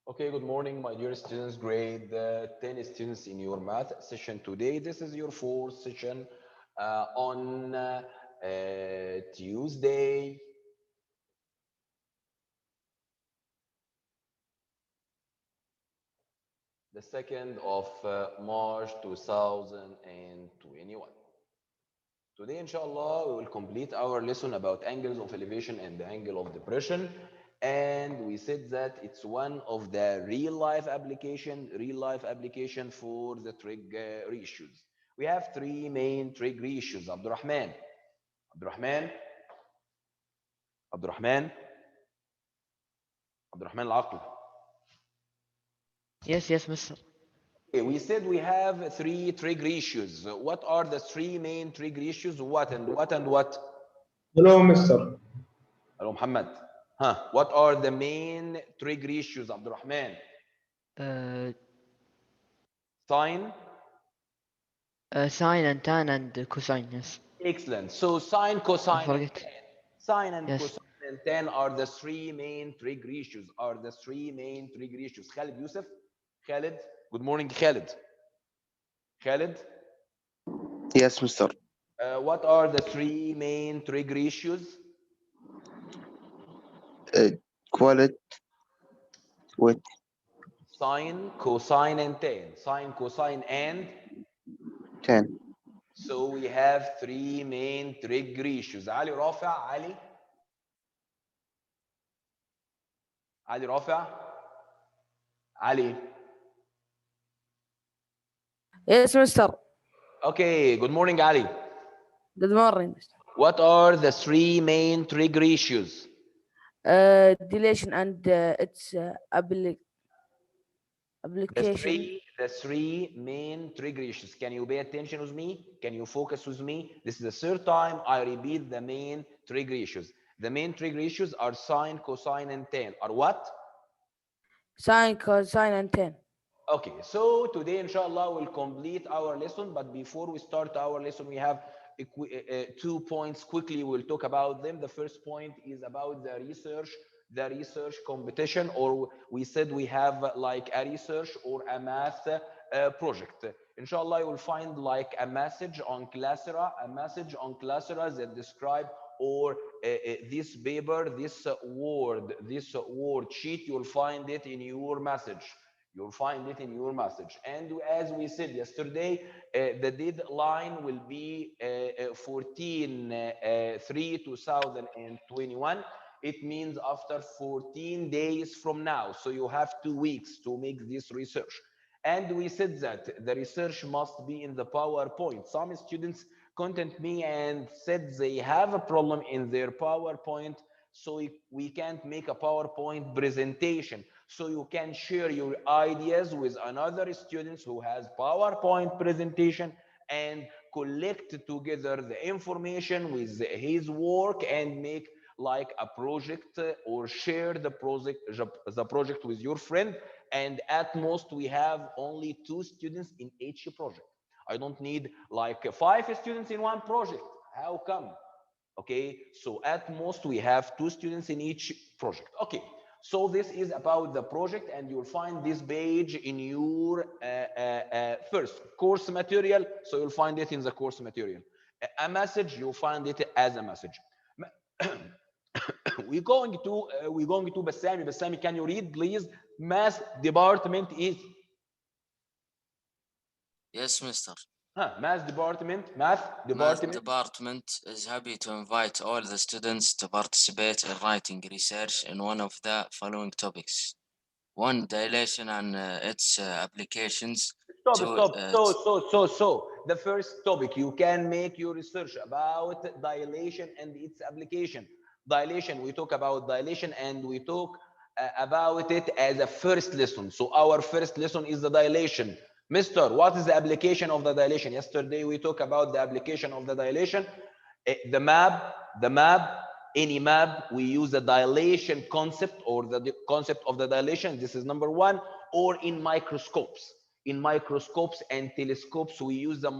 Okay, good morning, my dear students, grade 10 students in your math session today. This is your fourth session on Tuesday, the 2nd of March 2021. Today, inshallah, we will complete our lesson about angles of elevation and the angle of depression. And we said that it's one of the real life application for the trig ratios. We have three main trig ratios. Abdurrahman, Abdurrahman, Abdurrahman Al-Aql. Yes, Mister. Okay, we said we have three trig ratios. What are the three main trig ratios? What and what and what? Hello, Mister. Hello, Muhammad. Huh? What are the main trig ratios, Abdurrahman? Uh, Sine. Sine and tan and cosine. Yes. Excellent. So sine, I cosine, and forget. tan. Sine and Yes. cosine and tan are the three main trig ratios. Khalid Yusuf. Khalid. Good morning, Khalid. Khalid. Yes, Mister. What are the three main trig ratios? Uh, Quality with Sine, cosine, and tan. Sine, cosine, and 10. so we have three main trig ratios. Ali Rafa, Ali Rafa, Ali. Yes, Mister. Okay, good morning, Ali. Good morning, Mister. What are the three main trig ratios? Dilation and its The application. three main trig ratios. Can you pay attention with me? Can you focus with me? This is the third time I repeat the main trig ratios. The main trig ratios are sine, cosine, and tan. Are what? Sine, cosine, and tan. Okay, so today, inshallah, we'll complete our lesson. But before we start our lesson, we have 2 points quickly. We'll talk about them. The first point is about the research competition, or we said we have like a research or a math project. Inshallah, you will find like a message on Classera that describe or this paper, this word sheet. You'll find it in your message. You'll find it in your message. And as we said yesterday, the deadline will be 14/3/2021. It means after 14 days from now. So you have 2 weeks to make this research. And we said that the research must be in the PowerPoint. Some students contact me and said they have a problem in their PowerPoint, so we can't make a PowerPoint presentation. So you can share your ideas with another students who has PowerPoint presentation and collect together the information with his work and make like a project or share the project with your friend. And at most we have only 2 students in each project. I don't need like 5 students in one project. How come? Okay, so at most we have 2 students in each project. Okay, so this is about the project, and you'll find this page in your first course material. So you'll find it in the course material. A message, you'll find it as a message. we're going to Bassami, can you read please? Math department is Yes, Mister. math department. Math department is happy to invite all the students to participate in writing research in one of the following topics. One, dilation and its applications. Stop, Two, stop. So, the first topic, you can make your research about dilation and its application. Dilation, we talk about dilation and we talk about it as a first lesson. So, our first lesson is the dilation. Mister, what is the application of the dilation? Yesterday, we talked about the application of the dilation. The map, any map, we use the dilation concept or the concept of the dilation. This is number one. Or in microscopes. In microscopes and telescopes, we use the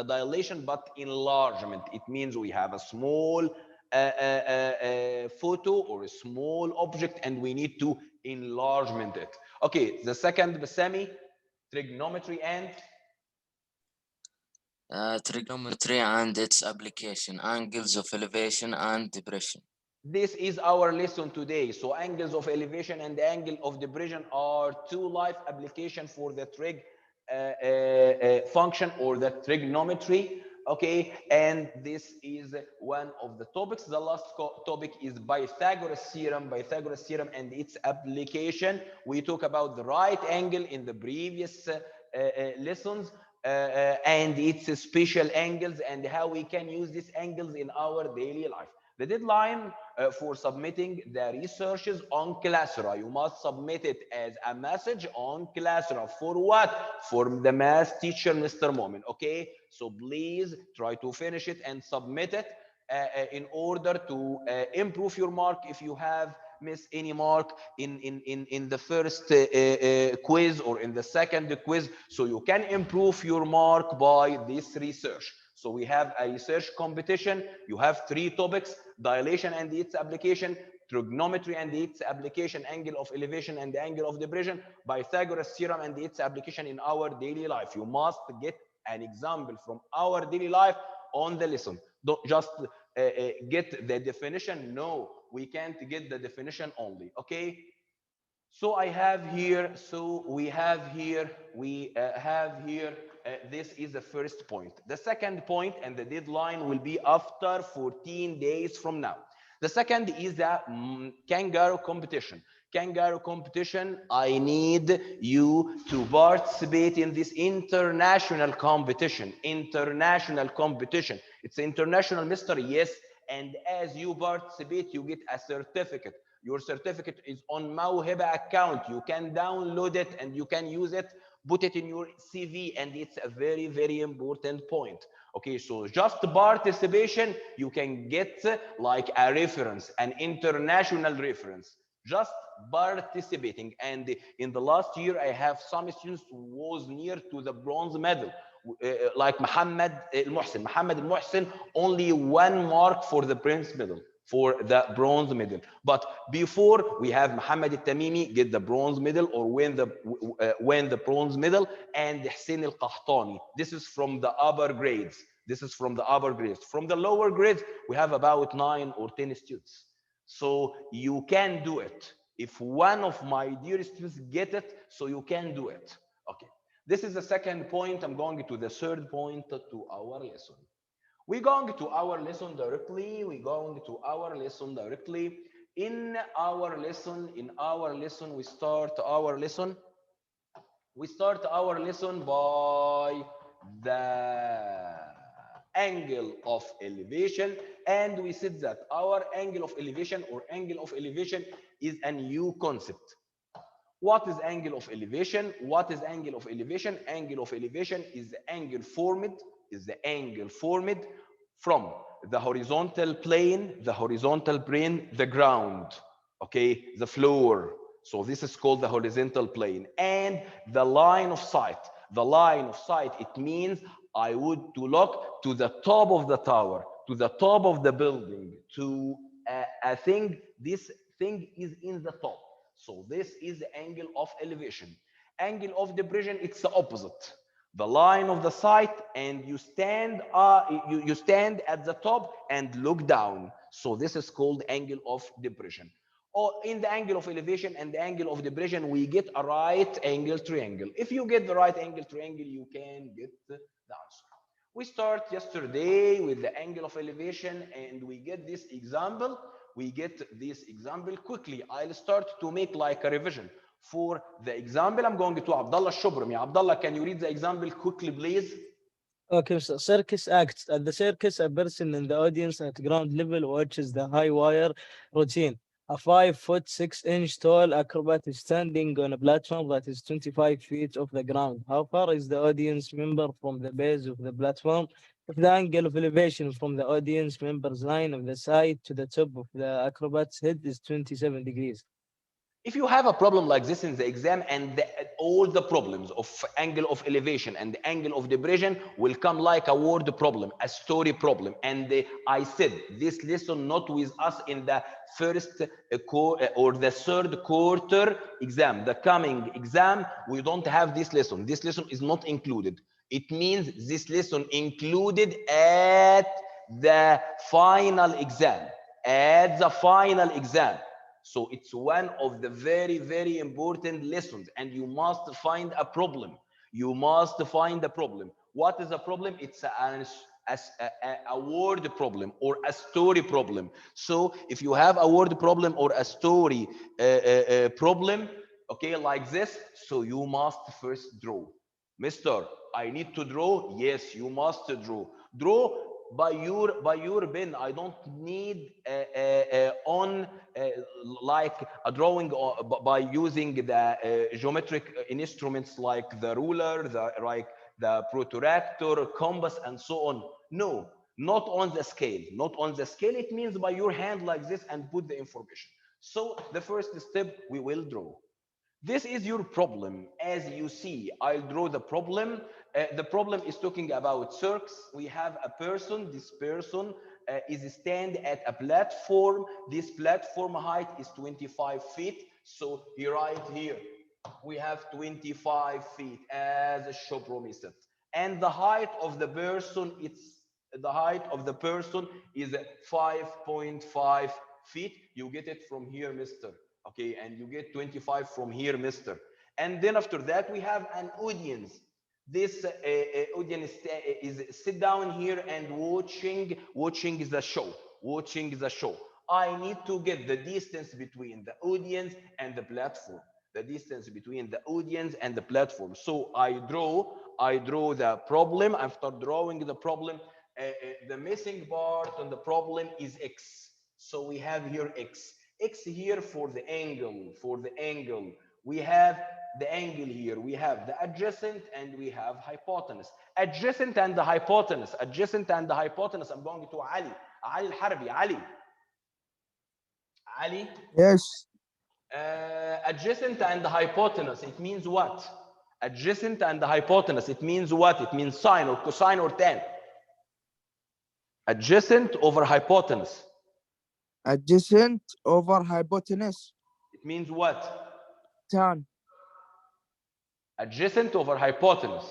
dilation, but enlargement. It means we have a small a photo or a small object and we need to enlargement it. Okay, the second, Basami, trigonometry and Trigonometry and its application, angles of elevation and depression. this is our lesson today. So angles of elevation and the angle of depression are two life application for the trig function or the trigonometry. Okay, and this is one of the topics. The last topic is Pythagoras theorem and its application. We talk about the right angle in the previous lessons. And its special angles and how we can use these angles in our daily life. The deadline for submitting the researches on Classroom, you must submit it as a message on Classroom. For what? For the math teacher, Mr. Momin. Okay, so please try to finish it and submit it in order to improve your mark. If you have missed any mark in the first quiz or in the second quiz, so you can improve your mark by this research. So we have a research competition. You have three topics: dilation and its application, trigonometry and its application, angle of elevation and the angle of depression, Pythagoras theorem and its application in our daily life. You must get an example from our daily life on the lesson. Don't just get the definition. No, we can't get the definition only. Okay, so I have here, so we have here, this is the first point. The second point, and the deadline will be after 14 days from now. The second is the Kangaroo Competition. Kangaroo Competition, I need you to participate in this international competition. International competition. It's international, Mr. Yes. And as you participate, you get a certificate. Your certificate is on Mawhiba account. You can download it and you can use it, put it in your CV, and it's a very, very important point. Okay, so just participation, you can get like a reference, an international reference, just participating. And in the last year, I have some students who was near to the bronze medal. Like Muhammad al-Muhsin. Muhammad al-Muhsin, only 1 mark for the bronze medal, for the bronze medal. But before, we have Muhammad al-Tamimi get the bronze medal or win the bronze medal, and Hussein al-Qahtani. This is from the upper grades. This is from the upper grades. From the lower grades, we have about 9 or 10 students. So you can do it. If one of my dear students get it, so you can do it. Okay. This is the second point. I'm going to the third point to our lesson. We're going to our lesson directly. In our lesson, we start our lesson. By the angle of elevation, and we said that our angle of elevation or angle of elevation is a new concept. What is angle of elevation? Angle of elevation is the angle formed from the horizontal plane, the ground, okay, the floor. So this is called the horizontal plane, and the line of sight. It means I would to look to the top of the tower, to the top of the building, to a thing. This thing is in the top. So this is the angle of elevation. Angle of depression, it's the opposite. The line of the sight, and you stand at the top and look down. So this is called angle of depression. Or in the angle of elevation and the angle of depression, we get a right angle triangle. If you get the right angle triangle, you can get the answer. We start yesterday with the angle of elevation, and we get this example. Quickly. I'll start to make like a revision for the example. I'm going to Abdullah Shubrami. Abdullah, can you read the example quickly, please? Okay, so circus acts. At the circus, a person in the audience at ground level watches the high wire routine. A 5 foot 6 inch tall acrobat is standing on a platform that is 25 feet off the ground. How far is the audience member from the base of the platform? If the angle of elevation from the audience member's line of the side to the top of the acrobat's head is 27 degrees. If you have a problem like this in the exam, and all the problems of angle of elevation and the angle of depression will come like a word problem, a story problem. And I said this lesson not with us in the first or the third quarter exam. The coming exam, we don't have this lesson. This lesson is not included. It means this lesson included at the final exam. At the final exam. So it's one of the very, very important lessons, and you must find a problem. You must find a problem. What is a problem? It's a word problem or a story problem. So if you have a word problem or a story problem, okay, like this, so you must first draw. Mister, I need to draw. Yes, you must draw. Draw by your pen. I don't need on like a drawing by using the geometric instruments like the ruler, the protractor, compass, and so on. No, not on the scale. Not on the scale. It means by your hand like this and put the information. So the first step, we will draw. This is your problem. As you see, I'll draw the problem. The problem is talking about circus. We have a person. This person is stand at a platform. This platform height is 25 feet. So you write here, we have 25 feet as a show promised. And the height of the person, the height of the person is 5.5 feet. You get it from here, mister. Okay, and you get 25 from here, mister. And then after that, we have an audience. This audience is sit down here and watching the show. Watching the show. I need to get the distance between the audience and the platform. The distance between the audience and the platform. So I draw the problem. After drawing the problem, the missing part on the problem is x. So we have here x. X here for the angle. For the angle, we have the angle here. We have the adjacent and we have hypotenuse. Adjacent and the hypotenuse. Adjacent and the hypotenuse. I'm going to Ali. Ali Al-Harbi. Ali. Ali. Yes. Adjacent and the hypotenuse. It means what? Adjacent and the hypotenuse. It means what? It means sine or cosine or tan. Adjacent over hypotenuse. Adjacent over hypotenuse. It means what? Tan. Adjacent over hypotenuse.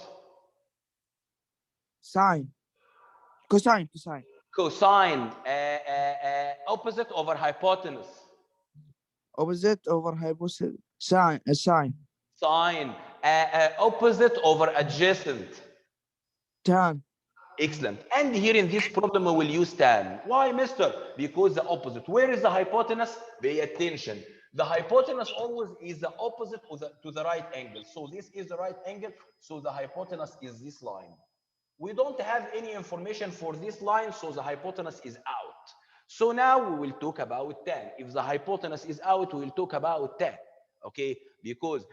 Sine. Cosine. Cosine. Cosine. Opposite over hypotenuse. Opposite over hypotenuse. Sine. Sine. Sine. Opposite over adjacent. Tan. Excellent. And here in this problem, we will use tan. Why, mister? Because the opposite. Where is the hypotenuse? Pay attention. The hypotenuse always is the opposite to the right angle. So this is the right angle. So the hypotenuse is this line. We don't have any information for this line, so the hypotenuse is out. So now we will talk about tan. If the hypotenuse is out, we will talk about tan. Okay, because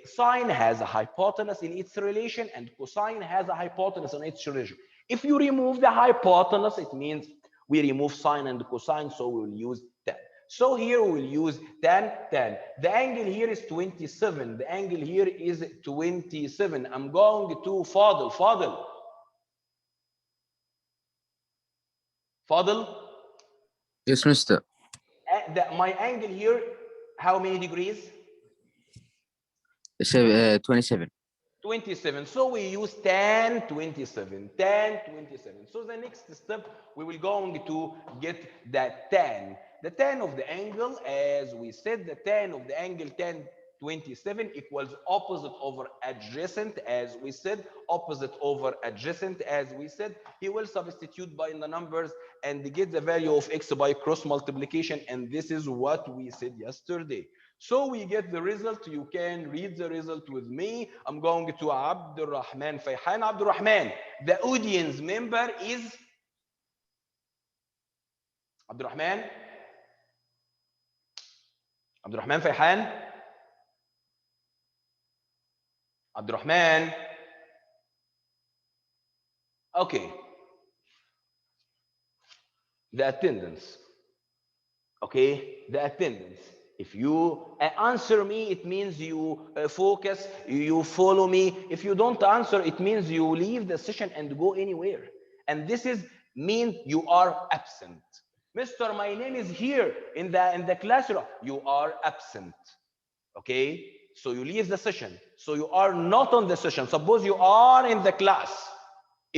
sine has a hypotenuse in its relation and cosine has a hypotenuse in its relation. If you remove the hypotenuse, it means we remove sine and cosine, so we will use tan. So here we will use tan. The angle here is 27. The angle here is 27. I'm going to Fadil. Yes, mister. My angle here, how many degrees? 27. 27. So we use tan 27. Tan 27. So the next step, we will going to get the tan. The tan of the angle, as we said, the tan of the angle tan 27 equals opposite over adjacent, as we said, opposite over adjacent, as we said. He will substitute by the numbers and get the value of x by cross multiplication, and this is what we said yesterday. So we get the result. You can read the result with me. I'm going to Abdurrahman Fayhan. Abdurrahman, the audience member is Abdurrahman. Abdurrahman Fayhan. Abdurrahman. Okay. The attendance. Okay, the attendance. If you answer me, it means you focus, you follow me. If you don't answer, it means you leave the session and go anywhere. And this is mean you are absent. Mister, my name is here in the classroom. You are absent. Okay? So you leave the session. So you are not on the session. Suppose you are in the class.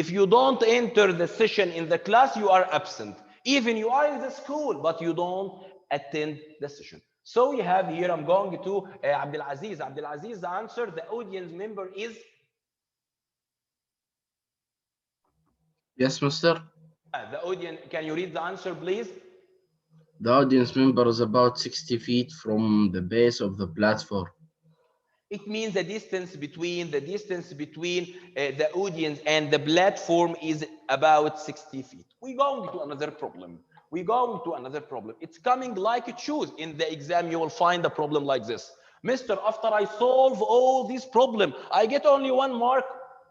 If you don't enter the session in the class, you are absent. Even you are in the school, but you don't attend the session. So we have here, I'm going to Abdulaziz. Abdulaziz, the answer, the audience member is? Yes, Mister. The audience, can you read the answer, please? The audience member is about 60 feet from the base of the platform. It means the distance between the audience and the platform is about 60 feet. We're going to another problem. It's coming like a choose. In the exam, you will find a problem like this. Mister, after I solve all these problems, I get only 1 mark.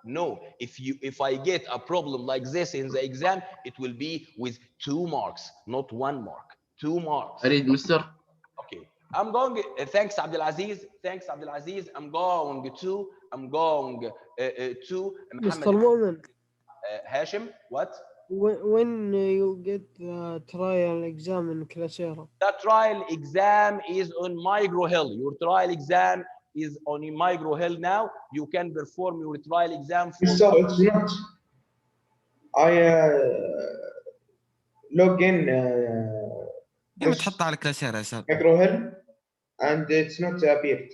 No, if I get a problem like this in the exam, it will be with 2 marks, not 1 mark. 2 marks. I read, Mister. Okay. I'm going, thanks Abdulaziz. I'm going to Mr. Muhammad Momin, Hashim. What? when you get the trial exam in Classera, The trial exam is on Micro Hill. Your trial exam is on Micro Hill now. You can perform your trial exam for Mister, it's not. I log in كيف this تحطها على كلاسير يا سام؟ micro hill and it's not appeared.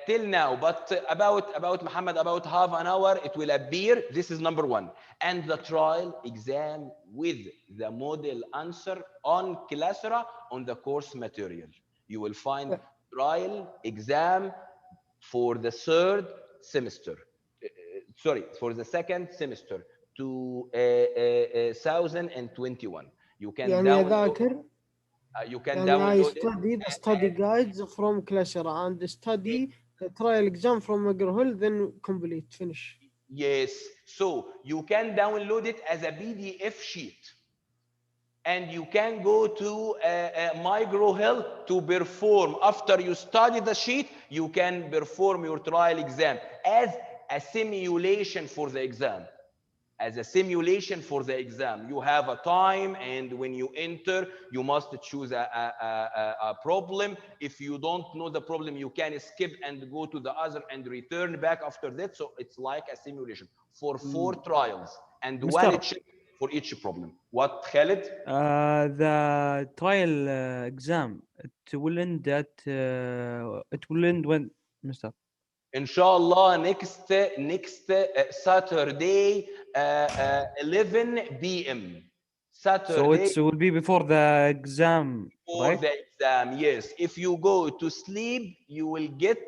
till now, but about Muhammad, about half an hour, it will appear. This is number 1. And the trial exam with the model answer on Classera on the course material. You will find trial exam for the 3rd semester. Sorry, for the 2nd semester to 2021. You can يعني download. أذاكر You can يعني I download it. study the study guides from Classera and study the trial exam from McGraw-Hill, then complete, finish. Yes, so you can download it as a PDF sheet. And you can go to Micro Hill to perform. After you study the sheet, you can perform your trial exam as a simulation for the exam. You have a time, and when you enter, you must choose a problem. If you don't know the problem, you can skip and go to the other and return back after that. So it's like a simulation for 4 trials and Mister. 1 check for each problem. What, Khalid? The trial exam, it will end when, Mister? Inshallah, next Saturday, 11 p.m. So it will be before the exam, For right? the exam, yes. If you go to sleep, you will get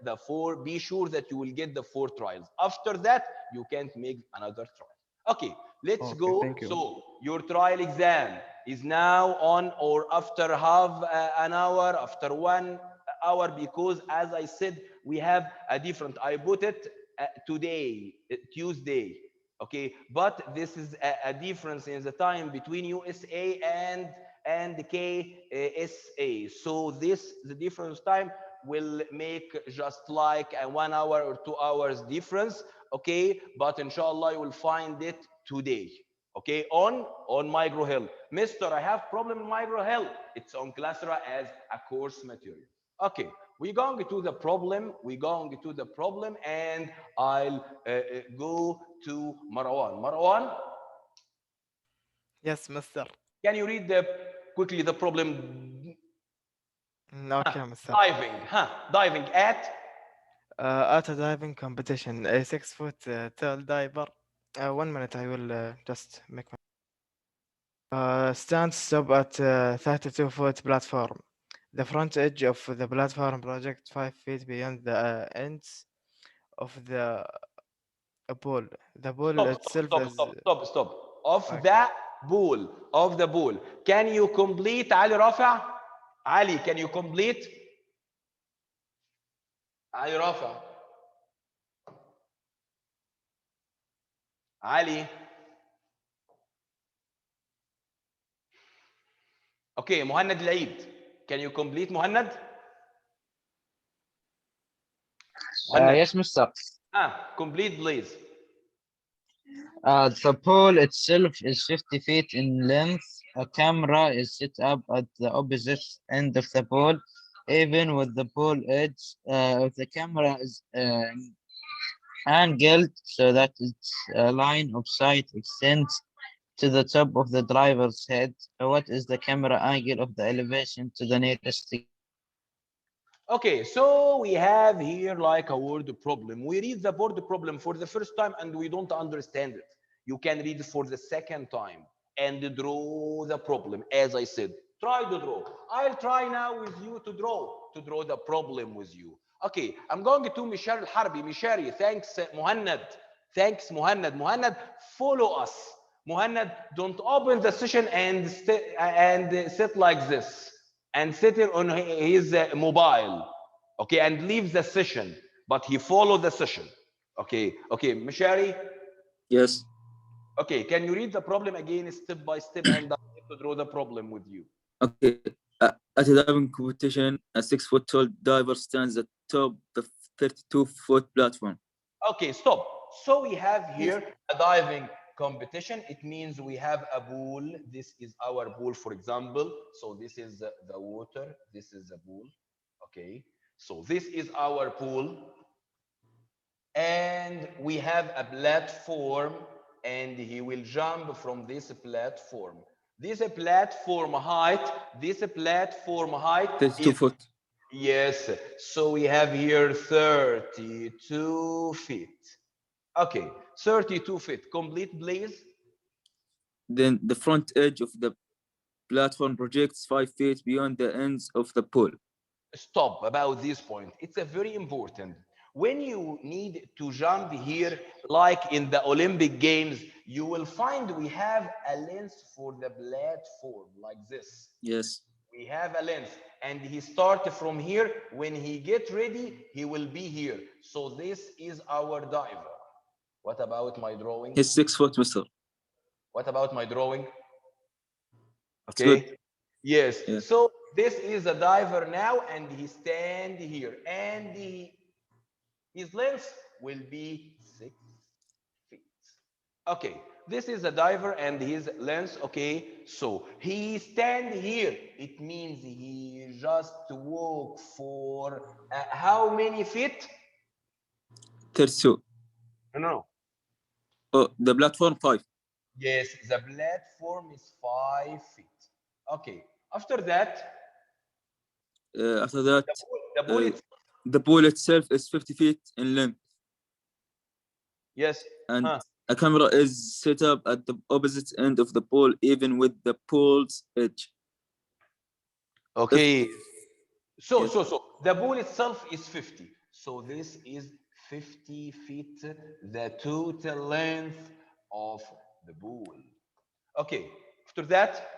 the 4. Be sure that you will get the 4 trials. After that, you can't make another trial. Okay, let's go. Thank you. So your trial exam is now on, or after half an hour, after 1 hour, because as I said, we have a different. I put it today, Tuesday. Okay, but this is a difference in the time between USA and KSA. So the difference time will make just like a 1 hour or 2 hours difference. Okay, but inshallah you will find it today. Okay, on Micro Hill. Mister, I have problem in Micro Hill. It's on Classera as a course material. Okay, we're going to the problem. And I'll go to Marwan. Marwan, Yes, Mister. can you read quickly the problem? Okay, Mister. Diving at At a diving competition, a 6-foot tall diver. 1 minute, I will just make my. Stands up at 32-foot platform. The front edge of the platform projects 5 feet beyond the ends of the pool. The pool itself is. Stop. Of Okay. the pool. Can you complete, Ali Rafa? Ali, can you complete? Ali Rafa. Ali. Okay, Muhannad Laid. Can you complete, Muhannad? Muhannad. Yes, Mr. Complete, please. The pole itself is 50 feet in length. A camera is set up at the opposite end of the pole, even with the pole edge. If the camera is angled so that its line of sight extends to the top of the driver's head, what is the camera angle of the elevation to the nearest degree? Okay, so we have here like a word problem. We read the word problem for the first time and we don't understand it. You can read it for the second time and draw the problem. As I said, try to draw. I'll try now with you to draw the problem with you. Okay, I'm going to Mishar Al-Harbi. Mishari, thanks Muhannad. Thanks Muhannad. Muhannad, follow us. Muhannad, don't open the session and sit like this and sit on his mobile, okay, and leave the session, but he followed the session. Okay, Mishari? Yes. Okay, can you read the problem again step by step and I need to draw the problem with you? Okay. At a diving competition, a 6-foot tall diver stands at top the 32-foot platform. Okay, stop. So we have here a diving competition. It means we have a pool. This is our pool, for example. So this is the water. This is the pool. Okay. So this is our pool. And we have a platform and he will jump from this platform. This platform height 32 is, foot. yes. So we have here 32 feet. Okay, 32 feet. Complete, please. Then the front edge of the platform projects 5 feet beyond the ends of the pole. Stop about this point. It's a very important. When you need to jump here, like in the Olympic Games, you will find we have a length for the platform like this. Yes. We have a length and he starts from here. When he get ready, he will be here. So this is our diver. What about my drawing? He's 6 foot, mister. What about my drawing? Okay. Okay. Yes. Yeah. So this is a diver now, and he stand here, and his length will be 6 feet. Okay. This is a diver and his length. Okay. So he stand here. It means he just walk for how many feet? 32. No. Oh, the platform 5. Yes, the platform is 5 feet. Okay. After that, The pool pool itself is 50 feet in length. Yes. And a camera is set up at the opposite end of the pool, even with the pool's edge. Okay. So the pool itself is 50. So this is 50 feet, the total length of the pool. Okay. After that,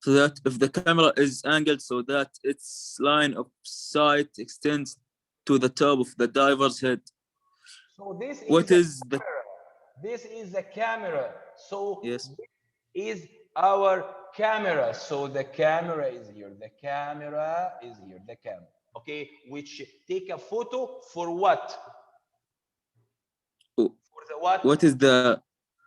so that if the camera is angled so that its line of sight extends to the top of the diver's head. So this is the camera. So yes, this is our camera. So the camera is here. The camera is here. The camera. Okay, which take a photo for what? Oh, for the what? What is the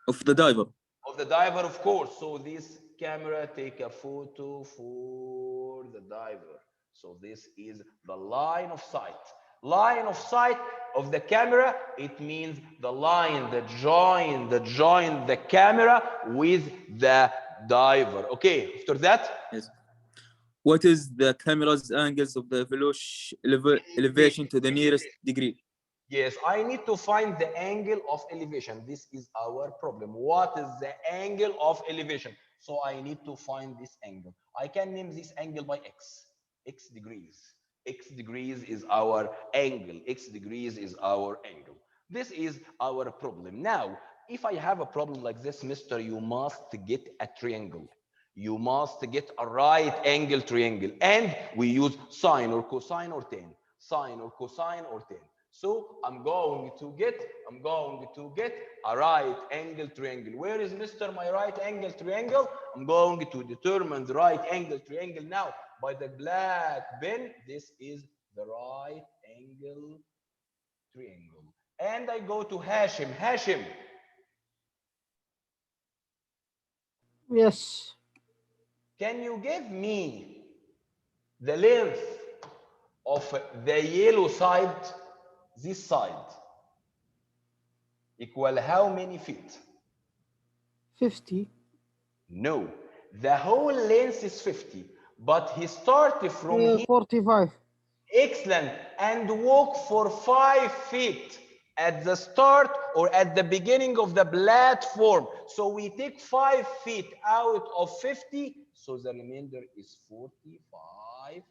of the diver? Of the diver, of course. So this camera take a photo for the diver. So this is the line of sight. Line of sight of the camera, it means the line that join the camera with the diver. Okay, after that? Yes. What is the camera's angles of the elevation to the nearest degree? Yes, I need to find the angle of elevation. This is our problem. What is the angle of elevation? So I need to find this angle. I can name this angle by x. X degrees. X degrees is our angle. X degrees is our angle. This is our problem. Now, if I have a problem like this, mister, you must get a triangle. You must get a right angle triangle. And we use sine or cosine or tan. Sine or cosine or tan. So I'm going to get a right angle triangle. Where is Mr. my right angle triangle? I'm going to determine the right angle triangle now. by the black pen. This is the right angle triangle. And I go to Hashim. Hashim, Yes. can you give me the length of the yellow side? This side equal how many feet? 50. No, the whole length is 50, but he started from here. 45. Excellent. And walk for 5 feet at the start or at the beginning of the platform. So we take 5 feet out of 50. So the remainder is 45.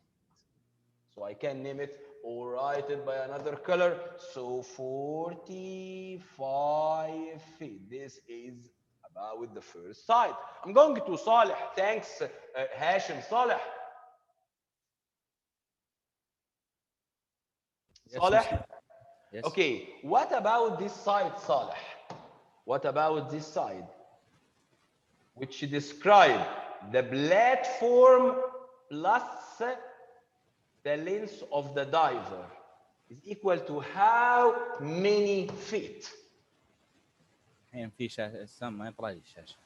So I can name it or write it by another color. So 45 feet. This is about the first side. I'm going to Saleh. Thanks, Hashim. Saleh. Saleh? Yes. Okay, what about this side, Saleh? What about this side? Which describe the platform plus the length of the diver is equal to how many feet? الحين في السم ما يطلع لي الشاشة.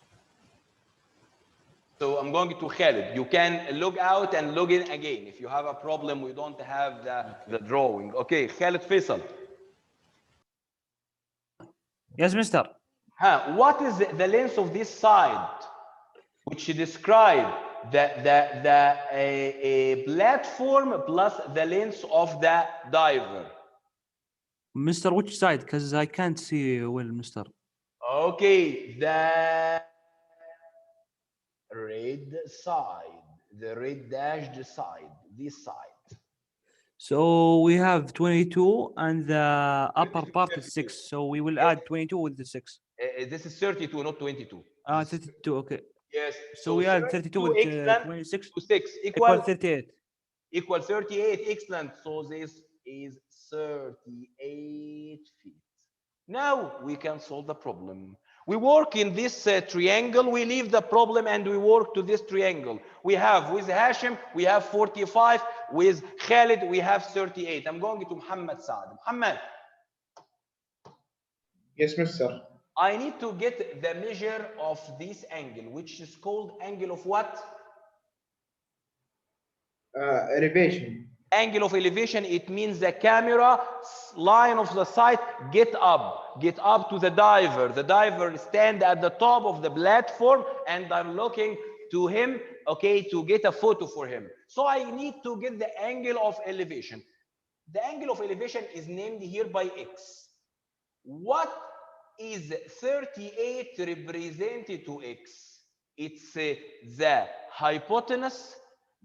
So I'm going to Khalid. You can log out and log in again. If you have a problem, we don't have the drawing. Okay, Khalid Faisal. Yes, mister. What is the length of this side, which describe the platform plus the length of the diver? Mister, which side? Because I can't see well, mister. Okay, the red side, the red dashed side, this side. So we have 22 and the upper part is 6. So we will add 22 with the 6. This is 32, not 22. 32, okay. Yes. So we add 32 with 26 to 6 equal 38. Equal 38. Excellent. So this is 38 feet. Now we can solve the problem. We work in this triangle, we leave the problem and we work to this triangle. We have with Hashim, we have 45. With Khalid, we have 38. I'm going to Muhammad Saad. Muhammad. Yes, mister. I need to get the measure of this angle, which is called angle of what? Elevation. Angle of elevation, it means the camera line of the side get up to the diver. The diver stand at the top of the platform and I'm looking to him, okay, to get a photo for him. So I need to get the angle of elevation. The angle of elevation is named here by X. What is 38 represented to X? It's the hypotenuse,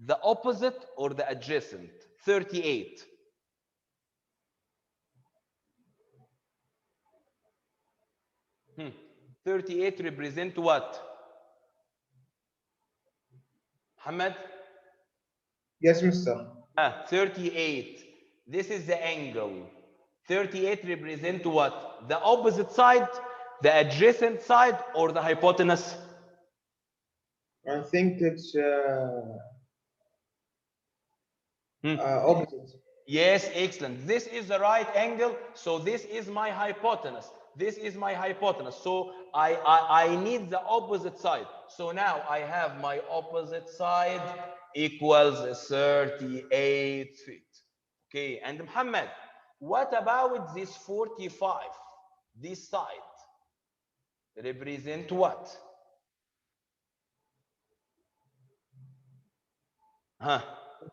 the opposite, or the adjacent. 38. Hmm. 38 represent what? Muhammad? Yes, mister. 38. This is the angle. 38 represent what? The opposite side, the adjacent side, or the hypotenuse? I think it's opposite. Yes, excellent. This is the right angle, so this is my hypotenuse. This is my hypotenuse. So I need the opposite side. So now I have my opposite side equals 38 feet. Okay, and Muhammad, what about this 45? This side represent what? Huh?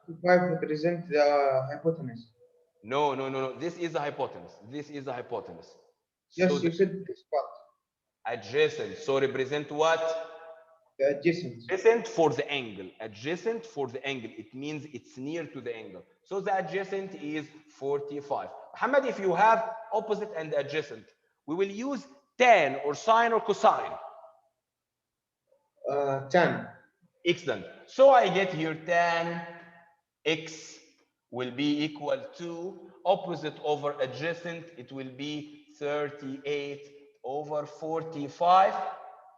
45 represent the hypotenuse. No. This is the hypotenuse. This is the hypotenuse. Yes, so you said this part. Adjacent. So represent what? The adjacent. Adjacent for the angle. Adjacent for the angle. It means it's near to the angle. So the adjacent is 45. Muhammad, if you have opposite and adjacent, we will use tan or sine or cosine. Tan. Excellent. So I get here tan x will be equal to opposite over adjacent. It will be 38 over 45.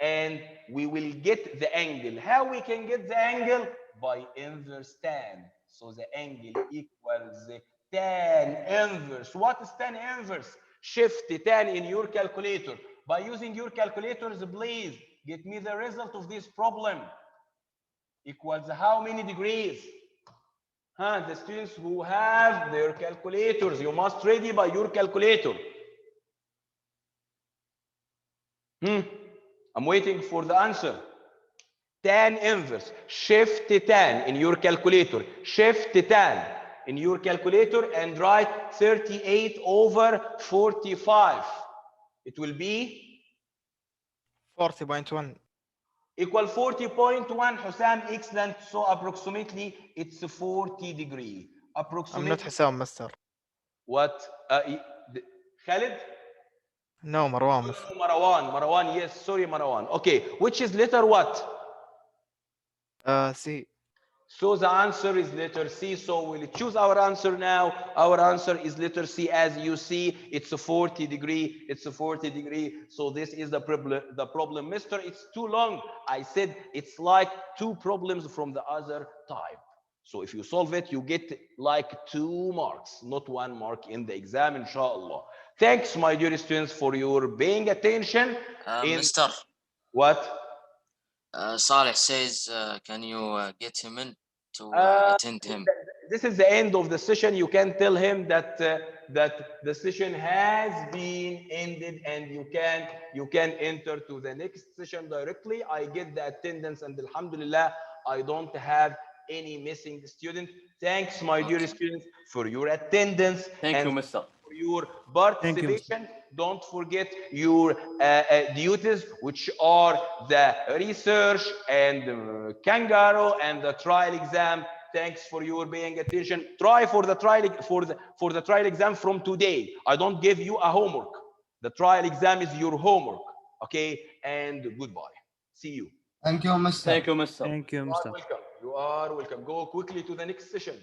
And we will get the angle. How we can get the angle? by inverse tan. So the angle equals tan inverse. What is tan inverse? Shift tan in your calculator. By using your calculators, please get me the result of this problem. Equals how many degrees? The students who have their calculators, you must ready by your calculator. I'm waiting for the answer. Tan inverse, shift tan in your calculator, shift tan in your calculator and write 38 over 45. It will be 40.1. equal 40.1. Hussam, excellent. So approximately it's 40 degree. I'm Approximately. not Hassam, mister. What? Khalid? No, Marwan, mister. Marwan, yes, sorry, Marwan. Okay, which is letter what? C. So the answer is letter C. So we'll choose our answer now. Our answer is letter C. As you see, it's a 40 degree. It's a 40 degree. So this is the problem. Mister, it's too long. I said it's like two problems from the other type. So if you solve it, you get like 2 marks, not 1 mark in the exam, inshallah. Thanks, my dear students, for your paying attention. Mister. What? Saleh says, can you get him in to attend him? This is the end of the session. You can tell him that that the session has been ended, and you can enter to the next session directly. I get the attendance, and alhamdulillah, I don't have any missing student. Thanks, my dear students, for your attendance. Thank you, mister. For your participation. Don't forget your duties, which are the research and Kangaroo and the trial exam. Thanks for your paying attention. Try for the trial for the trial exam from today. I don't give you a homework. The trial exam is your homework. Okay, and goodbye. See you. Thank you, Mr. Thank you, mister. You are welcome. You are welcome. Go quickly to the next session.